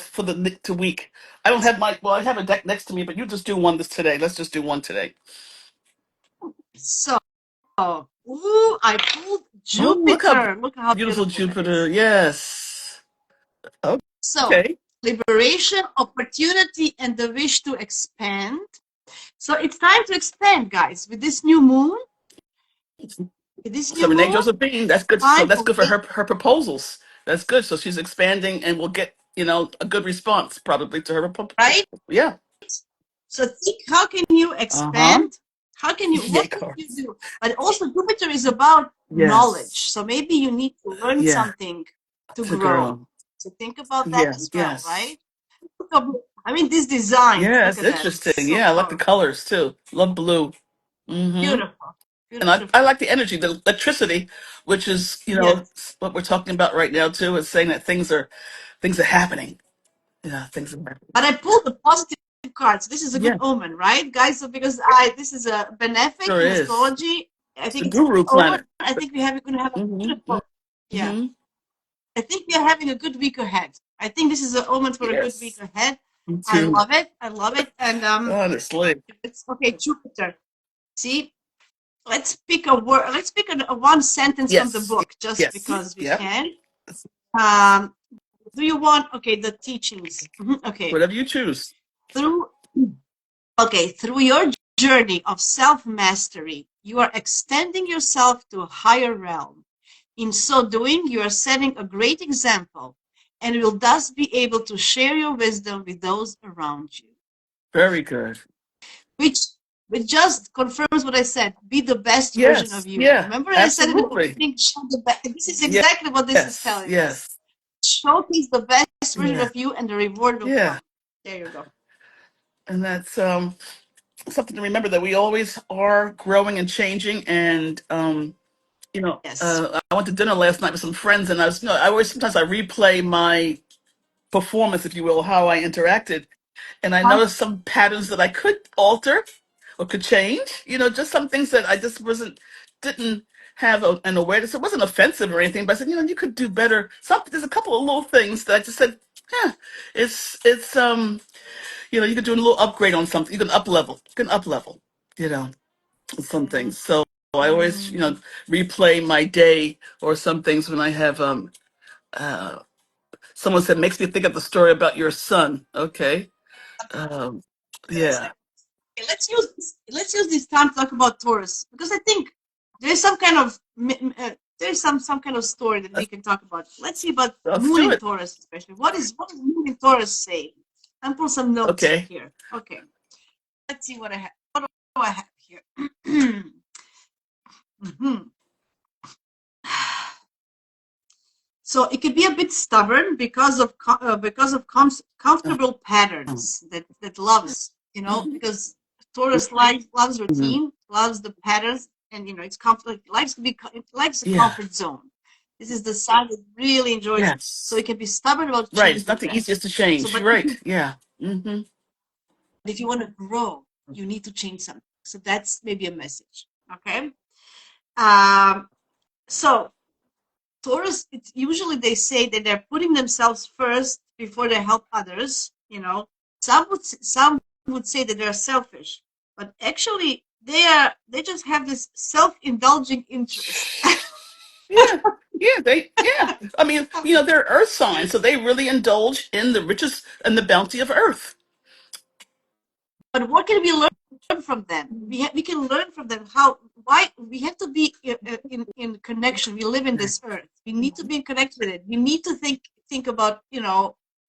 to week. I don't have my well. I have a deck next to me, but you just do one this today. Let's just do one today. So, ooh, I pulled Oh, look how Jupiter. Look how beautiful beautiful that Jupiter. is. Yes. So, Okay. liberation, opportunity, and the wish to expand. So it's time to expand, guys. With this new moon, with this So new Renee moon, Josephine, that's good. So time that's of good for her proposals. That's good. So she's expanding, and we'll get a good response probably to her right? Yeah. So think, how can you Uh huh. expand? How can you, Yay what can you cards. do? But also Jupiter is about knowledge. Yes. So maybe you need to learn Yeah. something to To grow. girl. So think about that Yeah. as well, Yes. right? I mean, these designs, Yeah. look It's at that. It's interesting. so Yeah, I like the powerful. colors too. Love blue. Mm-hmm. Beautiful. And I Beautiful. like the energy, the electricity, which is Yes. what we're talking about right now too. Is saying that things are happening. Yeah, things are happening. But I pulled the positive cards. This is a good Yeah, omen, right, guys? So because I this is a benefic sure in is. astrology. I It's the think it's guru over. planet. I think we're going to have a Mm-hmm. beautiful, yeah. Mm-hmm. I think we are having a good week ahead. I think this is a moment for a good week Yes. ahead. Me I too. love it. I love it. And Honestly. it's okay. Jupiter. See, let's pick a word. Let's pick a one sentence from the Yes. book, just Yes. because we Yep. can. Um, do you want? Okay, the teachings. Okay, Whatever you choose. through. Okay, through your journey of self mastery, you are extending yourself to a higher realm. In so doing, you are setting a great example and will thus be able to share your wisdom with those around you. Very good. Which which just confirms what I said. Be the best version Yes. of you. Yeah. Remember I said in the Absolutely. beginning, show the best. This is Yeah. exactly what this is Yes. telling us. Yes. Showcase the best version Yeah. of you and the reward will Yeah. come. There you go. And that's something to remember, that we always are growing and changing. And Yes. I went to dinner last night with some friends, and I always, sometimes I replay my performance, if you will, how I interacted, and I Huh? noticed some patterns that I could alter or could change. Just some things that I just didn't have an awareness. It wasn't offensive or anything, but I said, you could do better. There's a couple of little things that I just said, yeah, you could do a little upgrade on something. You can up level. You know, some things. So I always, Mm. replay my day or some things when I have uh someone said, makes me think of the story about your son. Okay. Um yeah. Exactly. Okay, let's use this time to talk about Taurus because I think there's some kind of there's some kind of story that we Let's, can talk about. Let's see about let's Moon do in it. Taurus, especially. What does Moon in Taurus say? I'm putting some notes Okay. here. Okay, let's see what I have. What do I have here? Mhm. So it could be a bit stubborn because of comfortable patterns that loves, because Taurus loves Mhm. routine, loves the patterns, and it's comfort. It likes a Yeah. comfort zone. This is the sign that really enjoys. So Yes. it can be stubborn about Right. It's changing not the fast. easiest to So, change. but You're right. Yeah. Hmm. if you want to grow, you need to change something. So that's maybe a message. Okay. Um, so Taurus, it's usually they say that they're putting themselves first before they help others. Some would say that they're selfish, but actually they just have this self-indulging interest. Yeah. Yeah. I mean, they're earth signs, so they really indulge in the riches and the bounty of earth. But what can we learn from them? We can learn from them why we have to be in connection. We live in this earth. We need to be connected with it. We need to think about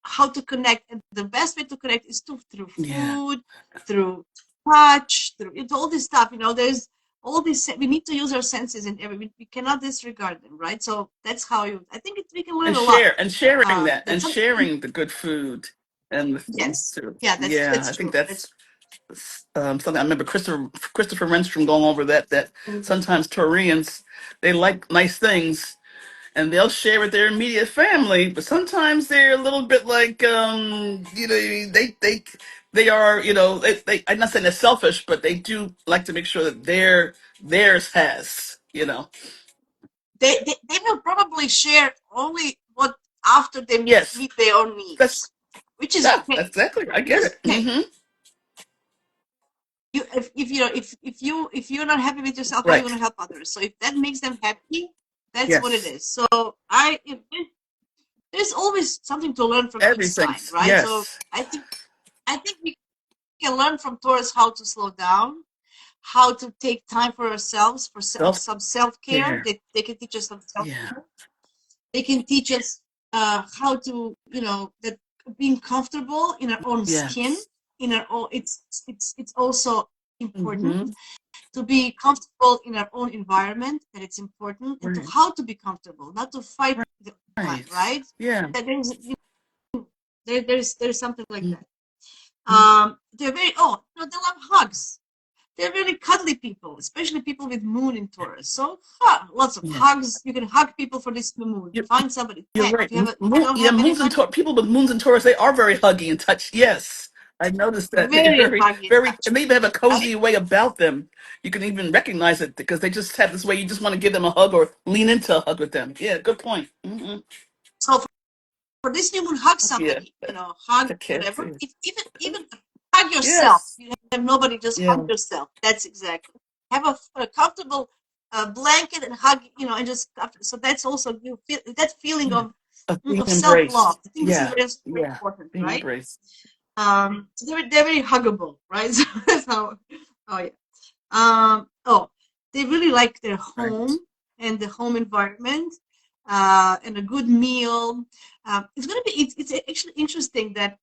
how to connect. And the best way to connect is through Yeah. food, through touch, through all this stuff. There's all this. We need to use our senses, and we cannot disregard them, right? So that's how I think we can learn And a lot. sharing that, and That's something. sharing the good food and the things Yes, too. yeah, that's Yeah, that's I think true. that's something I remember Christopher Renstrom going over, that sometimes Taurians, they like nice things and they'll share with their immediate family, but sometimes they're a little bit like, they are, I'm not saying they're selfish, but they do like to make sure that theirs has. They will probably share only what after they Yes, meet their own that's needs, which is that's okay. exactly, I Which get is it. okay. Hmm. If you're not happy with yourself, how are you Right. going to help others? So if that makes them happy, that's what it Yes. is. So there's always something to learn from each sign, Everything's, right? So yes. I think we can learn from Taurus how to slow down, how to take time for ourselves for Self some self care. care. They can teach us some self Yeah. care. They can teach us how to that being comfortable in our own skin, Yes. in our own it's also important Hmm. to be comfortable in our own environment, that it's important, and to Right. how to be comfortable, not to fight the time, Right. right? Yeah. That there's something like Mhm. that. They're they love hugs. They're really cuddly people, especially people with moon in Taurus. So lots of Yeah. hugs. You can hug people for this new moon. You're, Find somebody, you're pet. right. If you don't Yeah, have anybody, People with moons and Taurus, they are very huggy and touch. Yes. I noticed that they're very very, huggy and very, touchy, and they even have a right? cozy way about them. You can even recognize it because they just have this way. You just want to give them a hug or lean into a hug with them. Yeah, good point. So for this new moon, hug Yeah, somebody, hug the cat whatever. too. If, even hug yourself. Yes. You have nobody, just hug Yeah. yourself. That's exactly. Have a comfortable blanket and hug, and just so that's also you feel that feeling Yeah. Of being of self love. embraced. I think this is Yeah. very, very Yeah. important, Being right? embraced. So they're very huggable, right? So that's how. Oh yeah. Oh, they really like their Right. home and the home environment, and a good meal. It's gonna be. It's actually interesting that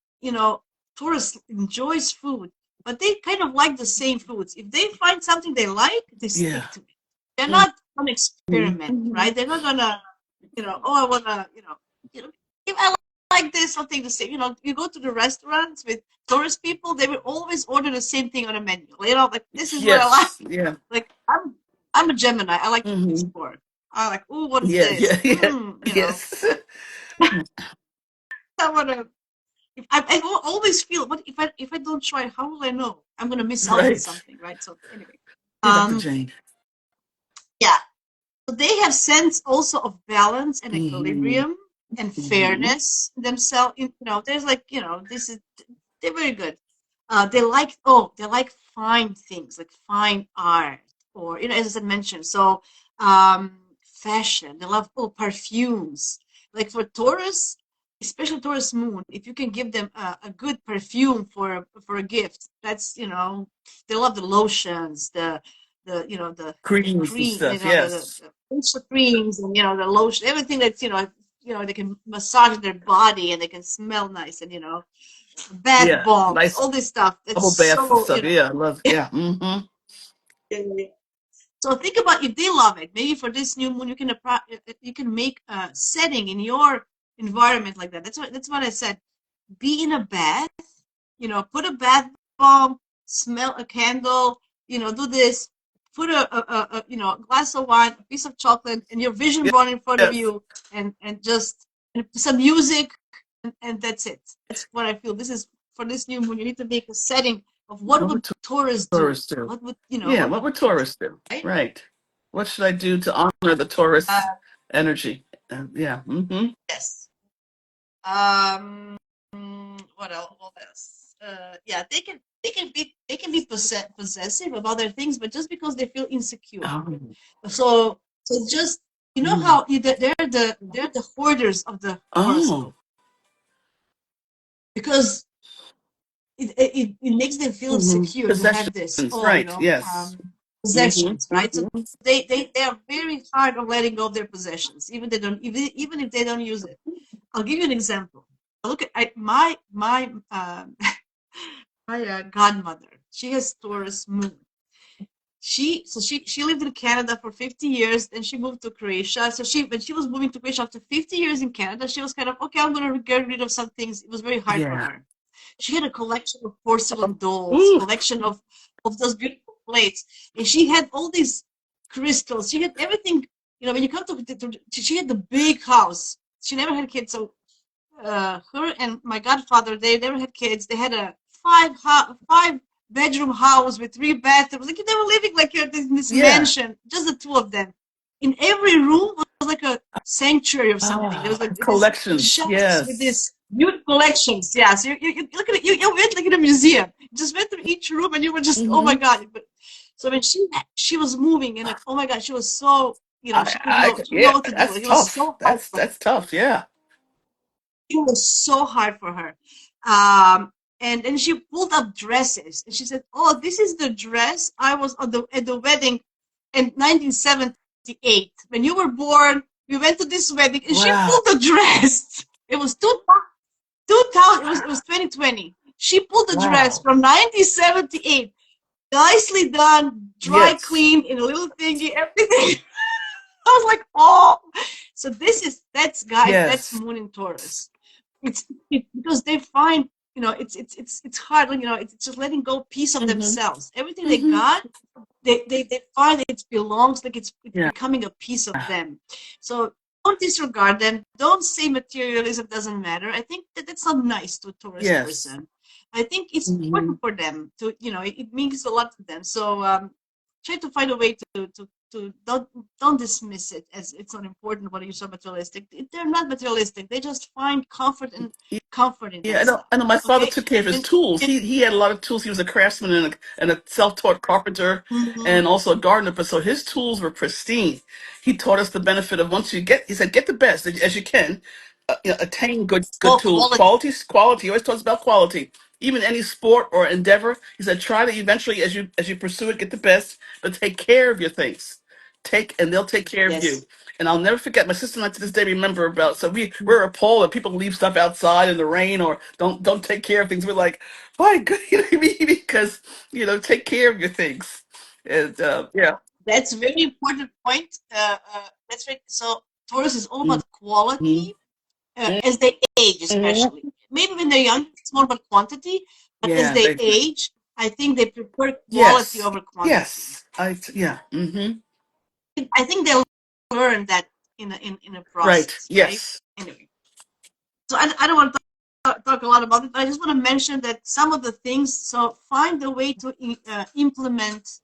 Taurus enjoys food, but they kind of like the same foods. If they find something they like, they Yeah. stick to it. They're Mhm. not gonna experiment, right? They're not gonna, oh, I wanna, if I like this, I'll take the same. You go to the restaurants with tourist people, they will always order the same thing on a menu. Like this is what I like. Yes. Yeah. Like I'm a Gemini. I like to Hmm. explore. I like, oh, what is Yeah. this? Yeah. Yeah. Yes. I wanna. If I always feel, what if I don't try? How will I know? I'm gonna miss out on Right. something, right? So anyway, Hey, Dr. um, Jane. yeah. So they have sense also of balance and Hmm. equilibrium and Hmm. fairness themselves. There's like, this is they're very good. They like fine things, like fine art, or as I mentioned. So fashion. They love perfumes. Like for Taurus, especially Taurus moon, if you can give them a good perfume for a gift, that's they love the lotions, the Creams and cream, stuff. Yes. the facial creams, and the lotion, everything that's they can massage their body and they can smell nice, and bath Yeah. bombs, Nice all this stuff. It's bubble baths and so stuff. Yeah. I love. Yeah. So think about if they love it. Maybe for this new moon, you can make a setting in your environment like that. That's what I said. Be in a bath. Put a bath bomb, smell a candle. Do this. Put a glass of wine, a piece of chocolate, and your vision Yeah. board in front of Yes. you, and just some music, and that's it. That's what I feel. This is for this new moon. You need to make a setting of what What would would Taurus do. Taurus do? What would Yeah. what What would would Taurus do? right? Right. What should I do to honor the Taurus Uh, energy? Yeah. yes. What else? What else? Yeah, they can be possessive of other things, but just because they feel insecure. Oh. So just Mm. how they're the hoarders of the Oh. horoscope, because it makes them feel insecure to have this. Possessions. Right. Yes. Possessions, right? So Hmm. they are very hard on letting go of their possessions, even if they don't use it. I'll give you an example. Look at my godmother. She has Taurus moon. She lived in Canada for 50 years, then she moved to Croatia. So when she was moving to Croatia after 50 years in Canada, she was kind of, okay, I'm gonna get rid of some things. It was very hard for Yeah. her. She had a collection of porcelain dolls, Ooh. collection of those beautiful plates, and she had all these crystals. She had everything. When you come she had the big house. She never had kids, so her and my godfather, they never had kids. They had a five-bedroom house with 3 bathrooms. Like they were living like in this Yeah. mansion, just the two of them. In every room was like a sanctuary or something. There was Ah, like these collections. shelves with Yes. these beautiful collections. Yeah, so you look at it. You went like in a museum. You just went through each room, and you were just, oh my Hmm. god. But so when she was moving, and oh my god, she was so she didn't know Yeah. what to do. That's It was tough. so hard That's for her. that's tough. Yeah. It was so hard for her. And then she pulled up dresses, and she said, "Oh, this is the dress I was at the wedding in 1978. When you were born, we went to this wedding." And she Wow. pulled the dress. It was 2000. It was 2020. She pulled the dress Wow. from 1978. Nicely done, dry Yes. clean in a little thingy, everything. I was like, oh. So that's guys, that's Yes. Moon in Taurus. Because they find, it's hard, it's just letting go piece of Hmm. themselves. Everything they Hmm. got, they find that it belongs, like it's Yeah. becoming a piece of them. So don't disregard them. Don't say materialism doesn't matter. I think that's not nice to a Taurus Yes. person. I think it's Hmm. important for them to, it means a lot to them. So try to find a way to don't dismiss it as it's not important whether you're so materialistic. They're not materialistic. They just find comfort in Yeah, that stuff. I know. My father Okay, took care of his and tools. He had a lot of tools. He was a craftsman and a self-taught carpenter mhm, and also a gardener. But so his tools were pristine. He taught us the benefit of once you get. He said, get the best as you can. Attain good oh, tools. quality. Quality. He always talks about quality. Even any sport or endeavor, he said, try to eventually, as you pursue it, get the best. But take care of your things. And they'll take care of you. Yes. And I'll never forget, my sister and I to this day remember about, so we're appalled that people leave stuff outside in the rain or don't take care of things. We're like, my good, you know what I mean? Because, take care of your things. And yeah. That's a very important point. That's right. So Taurus is all Mhm. about quality as they age, especially. Mhm. Maybe when they're young, it's more about quantity, but as Yeah, they age, I think they prefer quality yes. over quantity. Yes. Yeah. Hmm. I think they'll learn that in a Right. process, right? Yes. Anyway, so I don't want to talk a lot about it, but I just want to mention that some of the things. So find a way to implement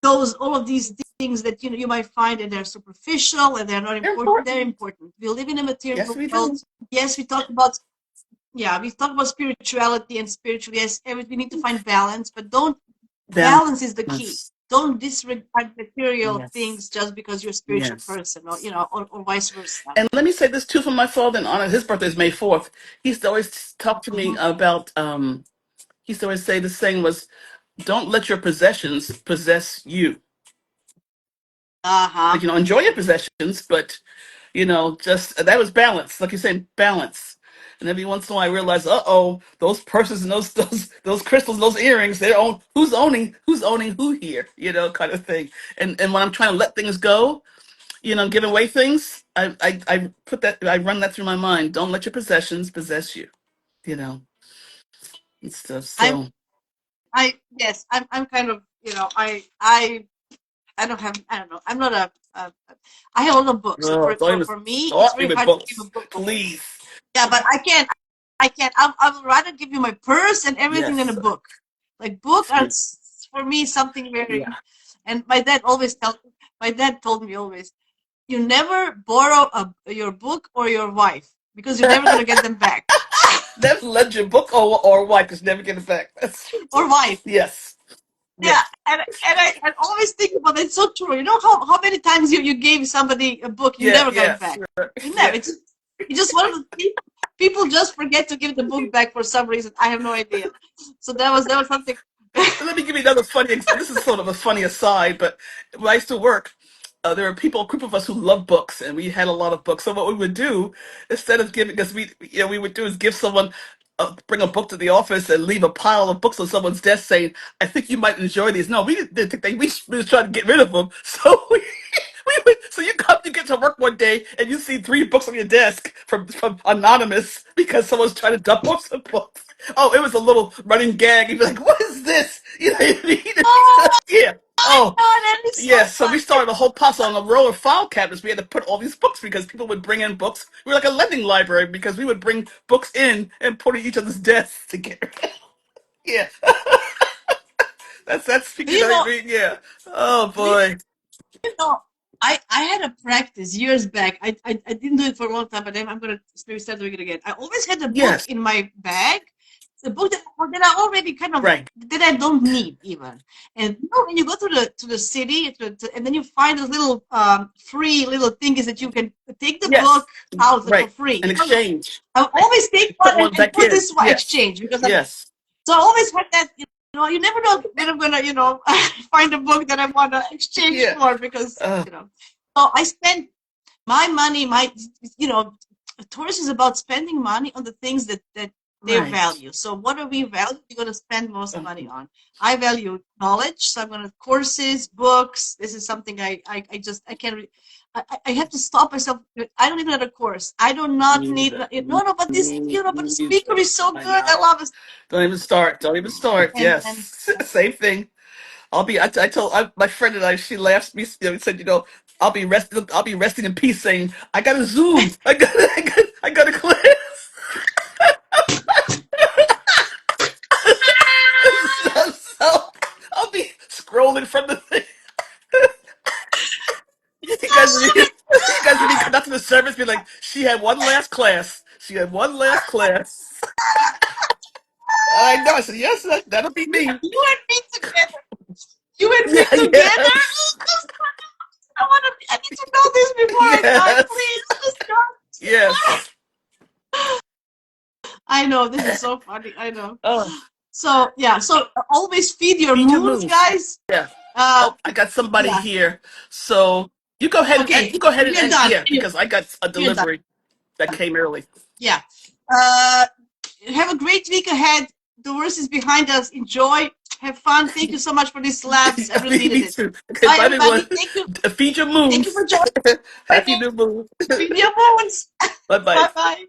those all of these things that you might find that they're superficial and they're not They're important. They're important. important. We live in a Yes, material we world. do. Yes, we talk about spirituality and spiritual. Yes, we need to find balance, but don't balance is the key. Balance. Don't disregard material Yes. things just because you're a spiritual Yes. person, or vice versa. And let me say this too from my father in honor. His birthday is May 4th. He used to always talk to me Mm-hmm. about, he used to always say the saying was, don't let your possessions possess you. Uh-huh. Like, enjoy your possessions, but, just that was balance. Like you're saying, balance. And every once in a while I realize, uh-oh, those purses and those crystals and those earrings, who's owning who here, kind of thing. And when I'm trying to let things go, give away things, I run that through my mind. Don't let your possessions possess you, you know, and stuff. I'm So, yes, I'm kind of, I don't have, I don't know. I'm not I have a lot of books. So oh, for, don't for, even for me, it's start me very with hard to give a books, book away. please. Yeah, but I can't. I would rather give you my purse and everything than a Yes. book. Like book are for me something very, Yeah. and my dad told me always, you never borrow your book or your wife because you're never going to get them back. Never lend your book or wife is never get it back. Or wife. Yes. Yeah, Yes. and I always think about it. It's so true. You know how many times you gave somebody a book, you Yeah. never got it Yes. back. You never. Yeah. It's just one of the people just forget to give the book back for some reason. I have no idea. So that was something. Let me give you another funny. This is sort of a funny aside, but when I used to work, there were a group of us who loved books, and we had a lot of books. So what we would do, instead of giving, because we would do is give someone, bring a book to the office and leave a pile of books on someone's desk, saying, "I think you might enjoy these." No, we didn't think they. We was trying to get rid of them. So so you get to work one day and you see three books on your desk from anonymous because someone's trying to dump off some books. Oh, it was a little running gag. You'd be like, "What is this?" You know what I mean? Oh Yeah. my Oh, god, that is so yeah. So we funny. started a whole process on a row of file cabinets. We had to put all these books because people would bring in books. We were like a lending library because we would bring books in and put on each other's desks to get. Yeah. That's Do speaking you of know? yeah. Oh Do boy. know, I had a practice years back. I didn't do it for a long time, but then I'm gonna maybe start doing it again. I always had a book Yes. in my bag, the book that I already kind of Right. that I don't need even. And when you go to the city, and then you find those little free little things that you can take the Yes. book out for Right. free. An exchange. I always take one Put one and back put in. this one Yes. exchange because Yes. so I always had that. You never know when I'm gonna find a book that I want to exchange Yeah. for because Uh, So I spend my money, you know, Taurus is about spending money on the things that they right. value. So what do we value? We're going to spend most Uh, money on. I value knowledge, so I'm going to courses, books. This is something I just I can't. I have to stop myself. I don't need another course. I do not need. neither. No, but this, but the speaker Neither. is so I good. know. I love it. Don't even start. Don't even start. And Yes. Same thing. I told my friend and I, she laughs me, said, I'll be resting in peace saying, I got to Zoom. I got a class. rolling from the thing. You guys would be, you guys would be conducting the service, be like, she had one last class. She had one last class. I know. I said, yes, that'll be me. You and me together. You and me Yeah, together. yes, I want to. I need to know this before I die, yes, please. Just go. yes. I know this is so funny. I know. Oh, So yeah. So always feed your feed your moons, moons. guys. Yeah. Uh, Oh, I got somebody yeah. here. So you go ahead and Okay. you go ahead and We are end. done. Yeah, Anyway, because I got a we are done. delivery that came early. Yeah. Have a great week ahead. The worst is behind us. Enjoy. Have fun. Thank you so much for these labs. I really Me needed it. too. Okay, Bye, bye everybody. everyone. Thank you. Feed your Thank you moons. for joining. Happy new moon. Feed your moons. Bye bye. Bye bye.